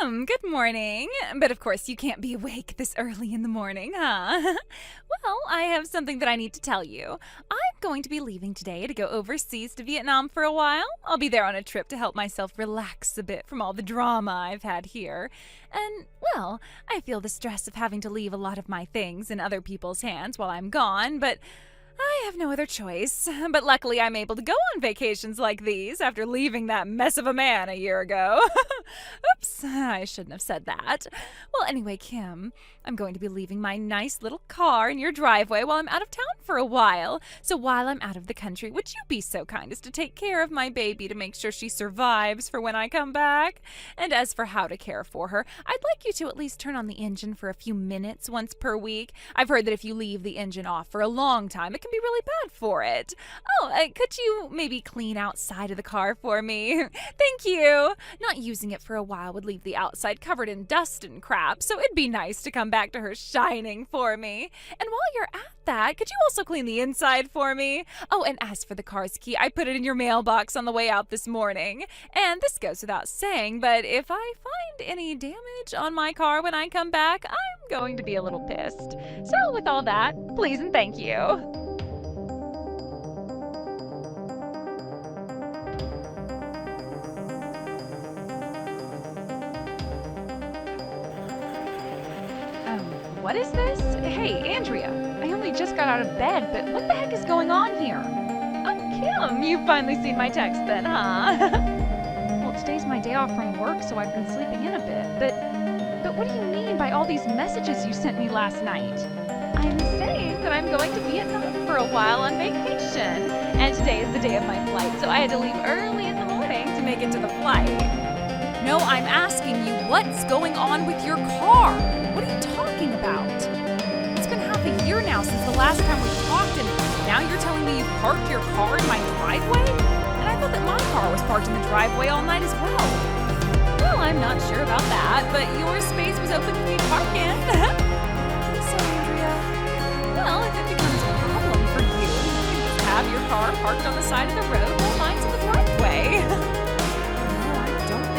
Good morning. But of course, you can't be awake this early in the morning, huh? Well, I have something that I need to tell you. I'm going to be leaving today to go overseas to Vietnam for a while. I'll be there on a trip to help myself relax a bit from all the drama I've had here. And, well, I feel the stress of having to leave a lot of my things in other people's hands while I'm gone, but I have no other choice, but luckily I'm able to go on vacations like these after leaving that mess of a man a year ago. Oops, I shouldn't have said that. Well, anyway, Kim, I'm going to be leaving my nice little car in your driveway while I'm out of town for a while. So while I'm out of the country, would you be so kind as to take care of my baby to make sure she survives for when I come back? And as for how to care for her, I'd like you to at least turn on the engine for a few minutes once per week. I've heard that if you leave the engine off for a long time, it can be really bad for it. Oh, could you maybe clean outside of the car for me? Thank you. Not using it for a while would leave the outside covered in dust and crap, so it'd be nice to come back to her shining for me. And while you're at that, could you also clean the inside for me? Oh, and as for the car's key, I put it in your mailbox on the way out this morning. And this goes without saying, but if I find any damage on my car when I come back, I'm going to be a little pissed. So with all that, please and thank you. What is this? Hey, Andrea, I only just got out of bed, but what the heck is going on here? Oh, Kim, you've finally seen my text then, huh? Well, today's my day off from work, so I've been sleeping in a bit, but what do you mean by all these messages you sent me last night? I'm saying that I'm going to Vietnam for a while on vacation, and today is the day of my flight, so I had to leave early in the morning to make it to the flight. No, I'm asking you, what's going on with your car? What are you talking about? It's been half a year now since the last time we talked, and now you're telling me you've parked your car in my driveway? And I thought that my car was parked in the driveway all night as well. Well, I'm not sure about that, but your space was open for me to park in. So, Andrea, well, if it becomes a problem for you, you can just have your car parked on the side of the road while mine's in the driveway.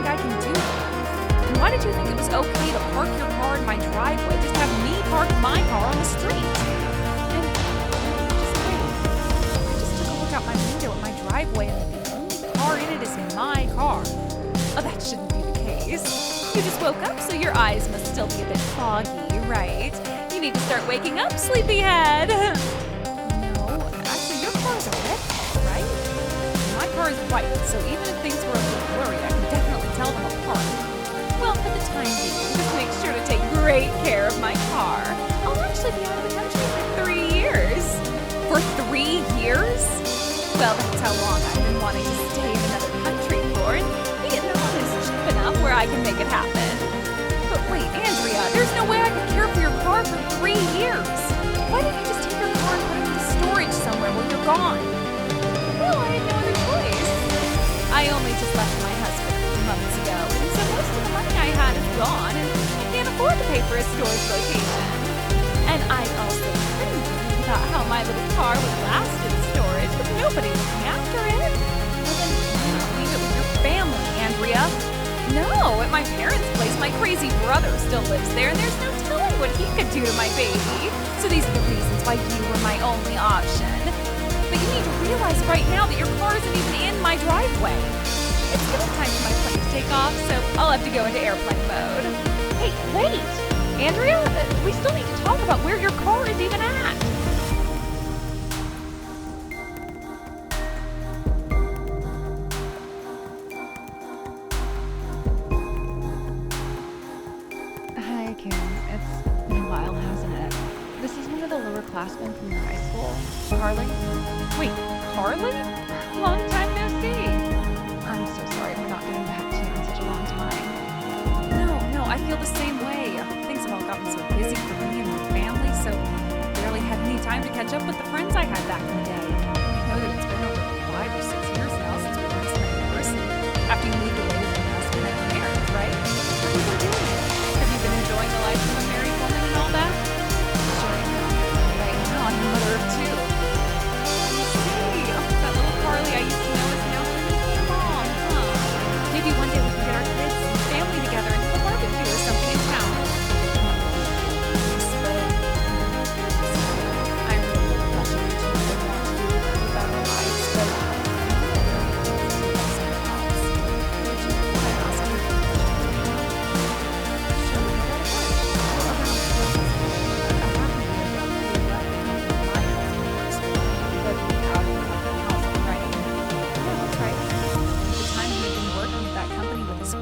I can do that. And why did you think it was okay to park your car in my driveway? Just have me park my car on the street. And just wait. I just took a look out my window at my driveway and the only car in it is my car. Oh, that shouldn't be the case. You just woke up, so your eyes must still be a bit foggy, right? You need to start waking up, sleepyhead. No, actually, your car is a red car, right? My car is white, so even if things were a little blurry, I can definitely tell them apart. Well, for the time being, just make sure to take great care of my car. I'll actually be out of the country for 3 years. For 3 years? Well, that's how long I've been wanting to stay in another country for, and Vietnam is cheap enough where I can make it happen. But wait, Andrea, there's no way I could care for your car for 3 years. Why didn't you just take your car and put it into storage somewhere while you're gone? Well, I had no other choice. I only just left my husband a few months ago, and so most of the money I had is gone, and I can't afford to pay for a storage location. And I'd also been worried about how my little car would last in storage with nobody looking after it. Well, then why not leave it with your family, Andrea? No, at my parents' place, my crazy brother still lives there, and there's no telling what he could do to my baby. So these are the reasons why you were my only option. But you need to realize right now that your car isn't even in my driveway. It's getting time for my plane to take off, so I'll have to go into airplane mode. Hey, wait! Andrea, we still need to talk about where your car is even at. Hi, Kim. It's been a while, hasn't it? This is one of the lower classmen from your high school. Carly? Wait, Carly? Long time no see. I'm so sorry for not getting back to you in such a long time. No, I feel the same way. Things have all gotten so busy for me and my family, so I barely had any time to catch up with the friends I had back in the day. I know that it's been over 5 or 6 years now since we last met in person, after you moved away from your husband and your parents, right? What have you been doing? Have you been enjoying the life of a married woman and all that? Sure, right now I'm a mother of 2. That little Carly I used to know is now turning into a mom, huh? Maybe one day we can get our kids and family together and live our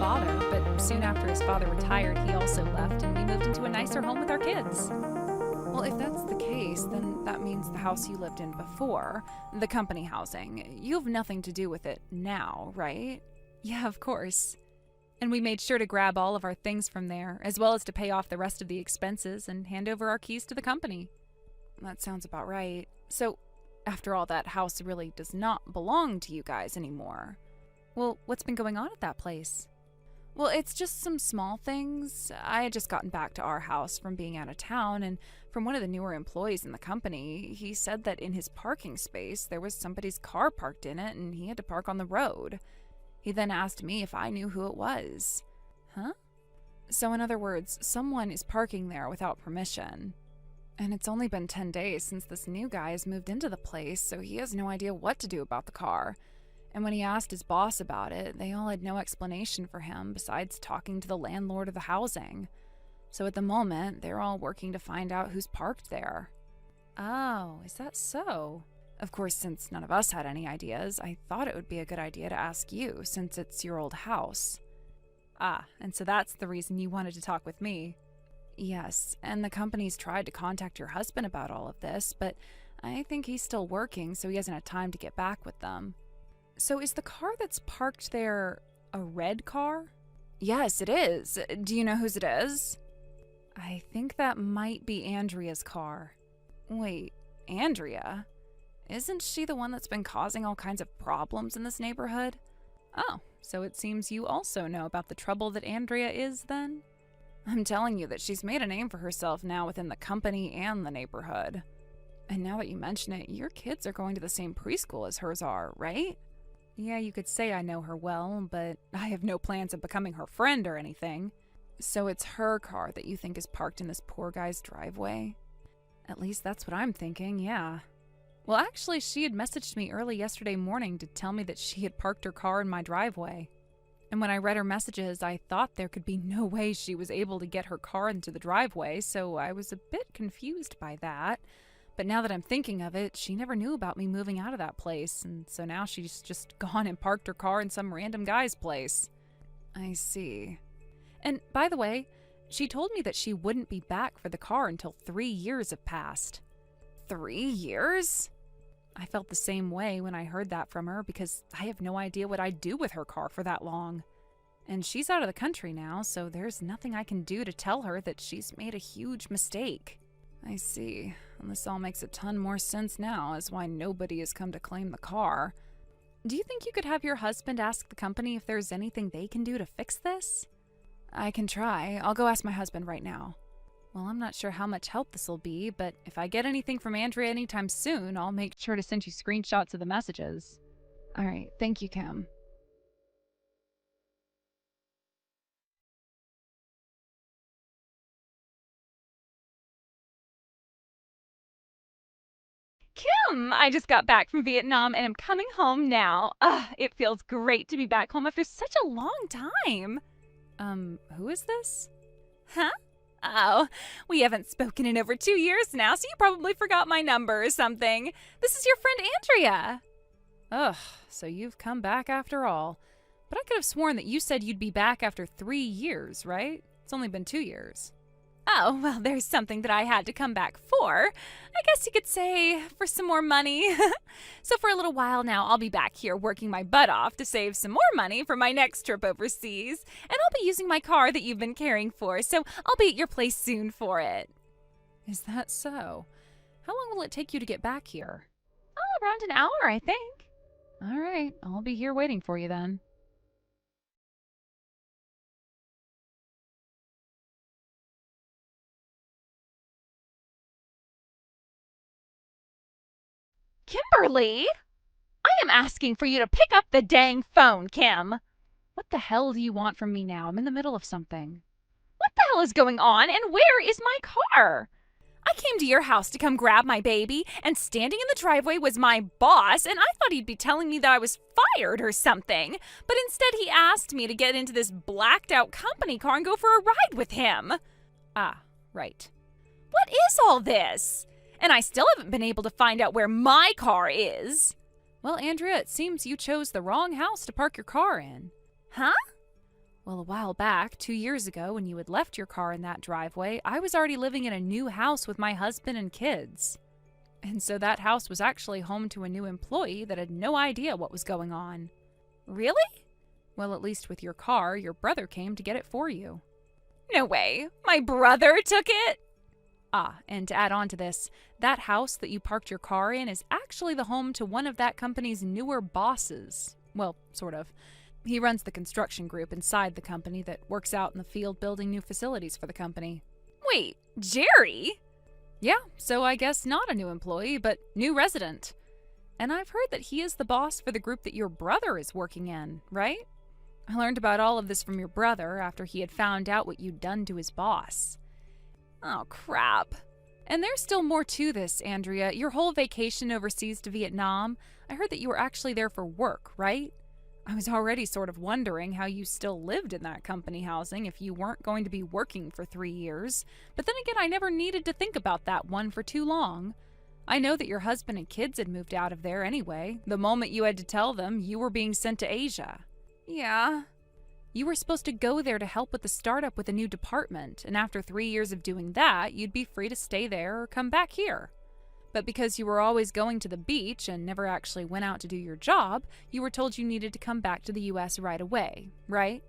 father, but soon after his father retired, he also left and we moved into a nicer home with our kids. Well, if that's the case, then that means the house you lived in before, the company housing, you have nothing to do with it now, right? Yeah, of course. And we made sure to grab all of our things from there, as well as to pay off the rest of the expenses and hand over our keys to the company. That sounds about right. So, after all, that house really does not belong to you guys anymore. Well, what's been going on at that place? Well, it's just some small things. I had just gotten back to our house from being out of town, and from one of the newer employees in the company, he said that in his parking space there was somebody's car parked in it and he had to park on the road. He then asked me if I knew who it was. Huh? So in other words, someone is parking there without permission. And it's only been 10 days since this new guy has moved into the place, so he has no idea what to do about the car. And when he asked his boss about it, they all had no explanation for him besides talking to the landlord of the housing. So at the moment, they're all working to find out who's parked there. Oh, is that so? Of course, since none of us had any ideas, I thought it would be a good idea to ask you, since it's your old house. Ah, and so that's the reason you wanted to talk with me. Yes, and the company's tried to contact your husband about all of this, but I think he's still working, so he hasn't had time to get back with them. So is the car that's parked there a red car? Yes, it is. Do you know whose it is? I think that might be Andrea's car. Wait, Andrea? Isn't she the one that's been causing all kinds of problems in this neighborhood? Oh, so it seems you also know about the trouble that Andrea is, then? I'm telling you that she's made a name for herself now within the company and the neighborhood. And now that you mention it, your kids are going to the same preschool as hers are, right? Yeah, you could say I know her well, but I have no plans of becoming her friend or anything. So it's her car that you think is parked in this poor guy's driveway? At least that's what I'm thinking, yeah. Well, actually, she had messaged me early yesterday morning to tell me that she had parked her car in my driveway. And when I read her messages, I thought there could be no way she was able to get her car into the driveway, so I was a bit confused by that. But now that I'm thinking of it, she never knew about me moving out of that place, and so now she's just gone and parked her car in some random guy's place. I see. And by the way, she told me that she wouldn't be back for the car until 3 years have passed. 3 years? I felt the same way when I heard that from her because I have no idea what I'd do with her car for that long. And she's out of the country now, so there's nothing I can do to tell her that she's made a huge mistake. I see. And this all makes a ton more sense now as why nobody has come to claim the car. Do you think you could have your husband ask the company if there's anything they can do to fix this? I can try. I'll go ask my husband right now. Well, I'm not sure how much help this will be, but if I get anything from Andrea anytime soon, I'll make sure to send you screenshots of the messages. All right. Thank you, Kim. Kim, I just got back from Vietnam and I'm coming home now. It feels great to be back home after such a long time. Who is this? Huh? Oh, we haven't spoken in over 2 years now, so you probably forgot my number or something. This is your friend Andrea. Ugh, so you've come back after all. But I could have sworn that you said you'd be back after 3 years, right? It's only been 2 years. Oh, well, there's something that I had to come back for. I guess you could say for some more money. So for a little while now, I'll be back here working my butt off to save some more money for my next trip overseas. And I'll be using my car that you've been caring for, so I'll be at your place soon for it. Is that so? How long will it take you to get back here? Oh, around an hour, I think. All right, I'll be here waiting for you then. Kimberly? I am asking for you to pick up the dang phone, Kim. What the hell do you want from me now? I'm in the middle of something. What the hell is going on, and where is my car? I came to your house to come grab my baby, and standing in the driveway was my boss, and I thought he'd be telling me that I was fired or something. But instead he asked me to get into this blacked-out company car and go for a ride with him. Ah, right. What is all this? And I still haven't been able to find out where my car is. Well, Andrea, it seems you chose the wrong house to park your car in. Huh? Well, Well, a while back, 2 years ago, when you had left your car in that driveway, I was already living in a new house with my husband and kids. And so that house was actually home to a new employee that had no idea what was going on. Really? Well, at least with your car, your brother came to get it for you. No way. My brother took it? Ah, and to add on to this, that house that you parked your car in is actually the home to one of that company's newer bosses. Well, sort of. He runs the construction group inside the company that works out in the field building new facilities for the company. Wait, Jerry? Yeah, so I guess not a new employee, but new resident. And I've heard that he is the boss for the group that your brother is working in, right? I learned about all of this from your brother after he had found out what you'd done to his boss. Oh, crap. And there's still more to this, Andrea. Your whole vacation overseas to Vietnam, I heard that you were actually there for work, right? I was already sort of wondering how you still lived in that company housing if you weren't going to be working for 3 years. But then again, I never needed to think about that one for too long. I know that your husband and kids had moved out of there anyway, the moment you had to tell them you were being sent to Asia. Yeah. You were supposed to go there to help with the startup with a new department, and after 3 years of doing that, you'd be free to stay there or come back here. But because you were always going to the beach and never actually went out to do your job, you were told you needed to come back to the US right away, right?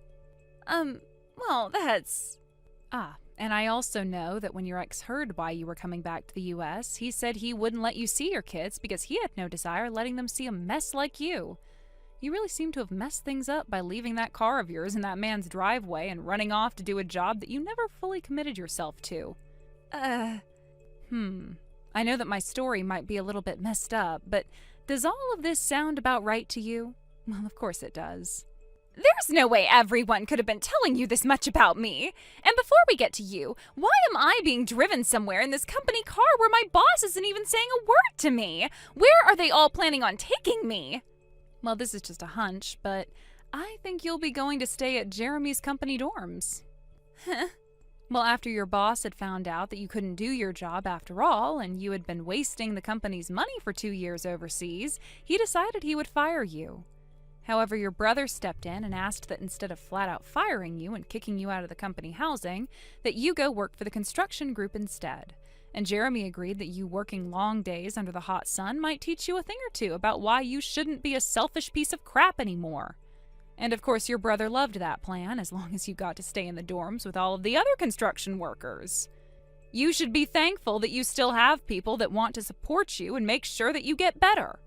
Well, that's... Ah, and I also know that when your ex heard why you were coming back to the US, he said he wouldn't let you see your kids because he had no desire letting them see a mess like you. You really seem to have messed things up by leaving that car of yours in that man's driveway and running off to do a job that you never fully committed yourself to. I know that my story might be a little bit messed up, but does all of this sound about right to you? Well, of course it does. There's no way everyone could have been telling you this much about me. And before we get to you, why am I being driven somewhere in this company car where my boss isn't even saying a word to me? Where are they all planning on taking me? Well, this is just a hunch, but I think you'll be going to stay at Jeremy's company dorms. Well, after your boss had found out that you couldn't do your job after all, and you had been wasting the company's money for 2 years overseas, he decided he would fire you. However, your brother stepped in and asked that instead of flat out firing you and kicking you out of the company housing, that you go work for the construction group instead. And Jeremy agreed that you working long days under the hot sun might teach you a thing or two about why you shouldn't be a selfish piece of crap anymore. And of course your brother loved that plan as long as you got to stay in the dorms with all of the other construction workers. You should be thankful that you still have people that want to support you and make sure that you get better.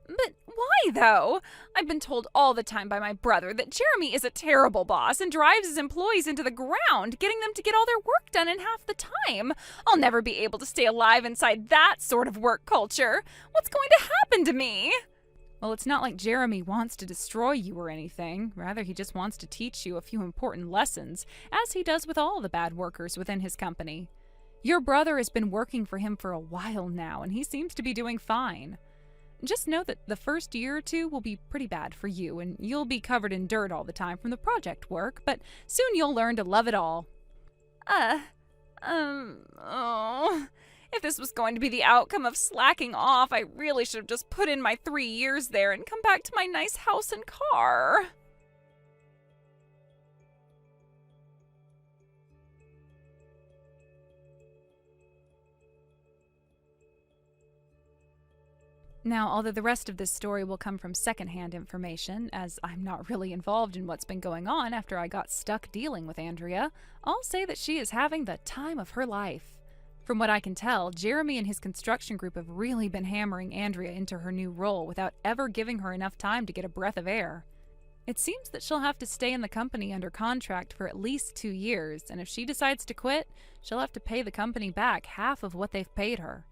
But why, though? I've been told all the time by my brother that Jeremy is a terrible boss and drives his employees into the ground, getting them to get all their work done in half the time. I'll never be able to stay alive inside that sort of work culture. What's going to happen to me? Well, it's not like Jeremy wants to destroy you or anything. Rather, he just wants to teach you a few important lessons, as he does with all the bad workers within his company. Your brother has been working for him for a while now, and he seems to be doing fine. Just know that the first year or two will be pretty bad for you, and you'll be covered in dirt all the time from the project work, but soon you'll learn to love it all. If this was going to be the outcome of slacking off, I really should have just put in my 3 years there and come back to my nice house and car. Now, although the rest of this story will come from secondhand information, as I'm not really involved in what's been going on after I got stuck dealing with Andrea, I'll say that she is having the time of her life. From what I can tell, Jeremy and his construction group have really been hammering Andrea into her new role without ever giving her enough time to get a breath of air. It seems that she'll have to stay in the company under contract for at least 2 years, and if she decides to quit, she'll have to pay the company back half of what they've paid her.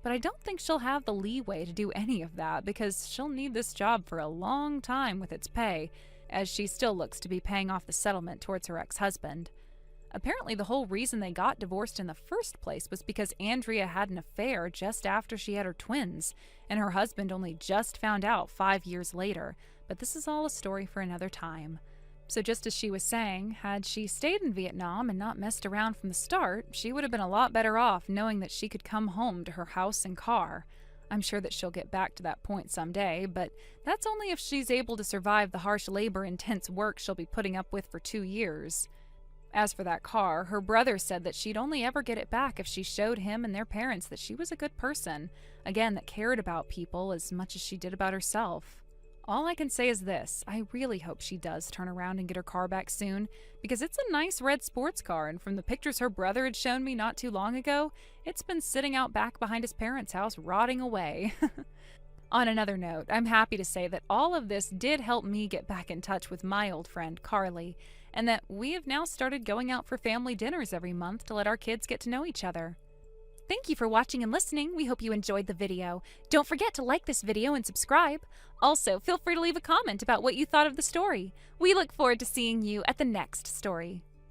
But I don't think she'll have the leeway to do any of that because she'll need this job for a long time with its pay, as she still looks to be paying off the settlement towards her ex-husband. Apparently the whole reason they got divorced in the first place was because Andrea had an affair just after she had her twins, and her husband only just found out 5 years later, but this is all a story for another time. So just as she was saying, had she stayed in Vietnam and not messed around from the start, she would have been a lot better off knowing that she could come home to her house and car. I'm sure that she'll get back to that point someday, but that's only if she's able to survive the harsh labor intense work she'll be putting up with for 2 years. As for that car, her brother said that she'd only ever get it back if she showed him and their parents that she was a good person, again, that cared about people as much as she did about herself. All I can say is this: I really hope she does turn around and get her car back soon, because it's a nice red sports car, and from the pictures her brother had shown me not too long ago, it's been sitting out back behind his parents' house rotting away. On another note, I'm happy to say that all of this did help me get back in touch with my old friend, Carly, and that we have now started going out for family dinners every month to let our kids get to know each other. Thank you for watching and listening. We hope you enjoyed the video. Don't forget to like this video and subscribe. Also, feel free to leave a comment about what you thought of the story. We look forward to seeing you at the next story.